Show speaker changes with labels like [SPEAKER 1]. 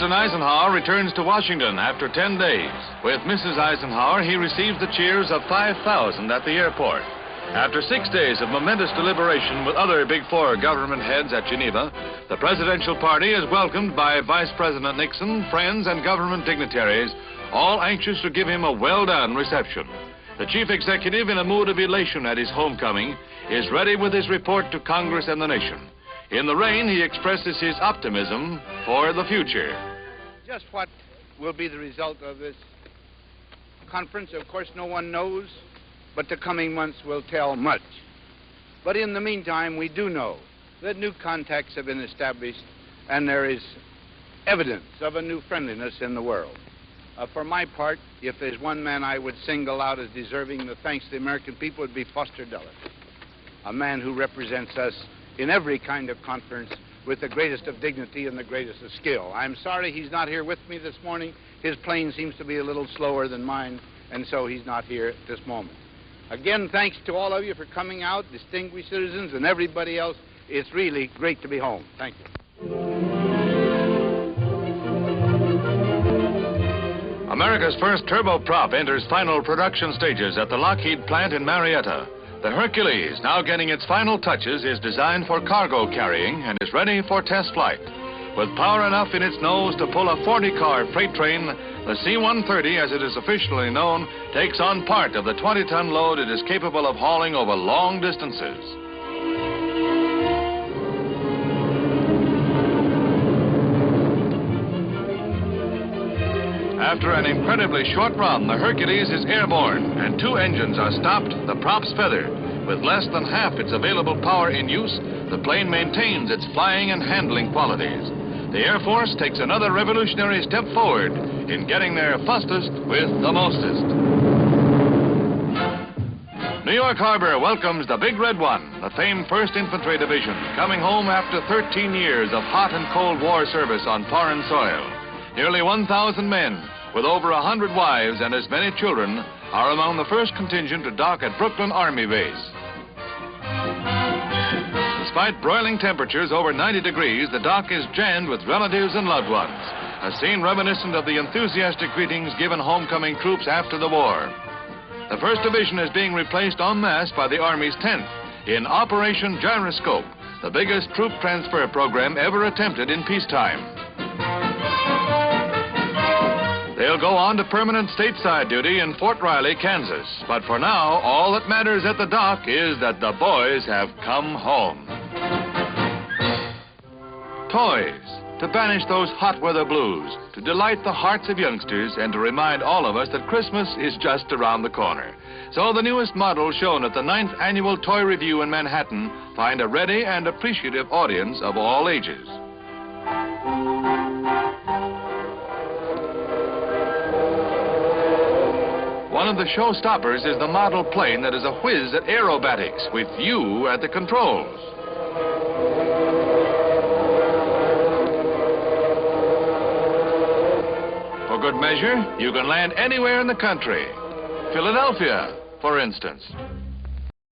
[SPEAKER 1] President Eisenhower returns to Washington after 10 days. With Mrs. Eisenhower, he receives the cheers of 5,000 at the airport. After 6 days of momentous deliberation with other Big Four government heads at Geneva, the presidential party is welcomed by Vice President Nixon, friends, and government dignitaries, all anxious to give him a well-done reception. The chief executive, in a mood of elation at his homecoming, is ready with his report to Congress and the nation. In the rain, he expresses his optimism for the future.
[SPEAKER 2] Just what will be the result of this conference, of course, no one knows, but the coming months will tell much. But in the meantime, we do know that new contacts have been established, and there is evidence of a new friendliness in the world. For my part, if there's one man I would single out as deserving the thanks of the American people, it would be Foster Dulles, a man who represents us in every kind of conference with the greatest of dignity and the greatest of skill. I'm sorry he's not here with me this morning. His plane seems to be a little slower than mine, and so he's not here at this moment. Again, thanks to all of you for coming out, distinguished citizens and everybody else. It's really great to be home. Thank you.
[SPEAKER 1] America's first turboprop enters final production stages at the Lockheed plant in Marietta. The Hercules, now getting its final touches, is designed for cargo carrying and is ready for test flight. With power enough in its nose to pull a 40-car freight train, the C-130, as it is officially known, takes on part of the 20-ton load it is capable of hauling over long distances. After an incredibly short run, the Hercules is airborne, and 2 engines are stopped, the props feathered. With less than half its available power in use, the plane maintains its flying and handling qualities. The Air Force takes another revolutionary step forward in getting their fastest with the mostest. New York Harbor welcomes the Big Red One, the famed 1st Infantry Division, coming home after 13 years of hot and cold war service on foreign soil. Nearly 1,000 men, with over 100 wives and as many children, are among the first contingent to dock at Brooklyn Army Base. Despite broiling temperatures over 90 degrees, the dock is jammed with relatives and loved ones, a scene reminiscent of the enthusiastic greetings given homecoming troops after the war. The 1st Division is being replaced en masse by the Army's 10th in Operation Gyroscope, the biggest troop transfer program ever attempted in peacetime. They'll go on to permanent stateside duty in Fort Riley, Kansas. But for now, all that matters at the dock is that the boys have come home. Toys, to banish those hot weather blues, to delight the hearts of youngsters, and to remind all of us that Christmas is just around the corner. So the newest models shown at the 9th Annual Toy Review in Manhattan find a ready and appreciative audience of all ages. One of the showstoppers is the model plane that is a whiz at aerobatics, with you at the controls. For good measure, you can land anywhere in the country. Philadelphia, for instance.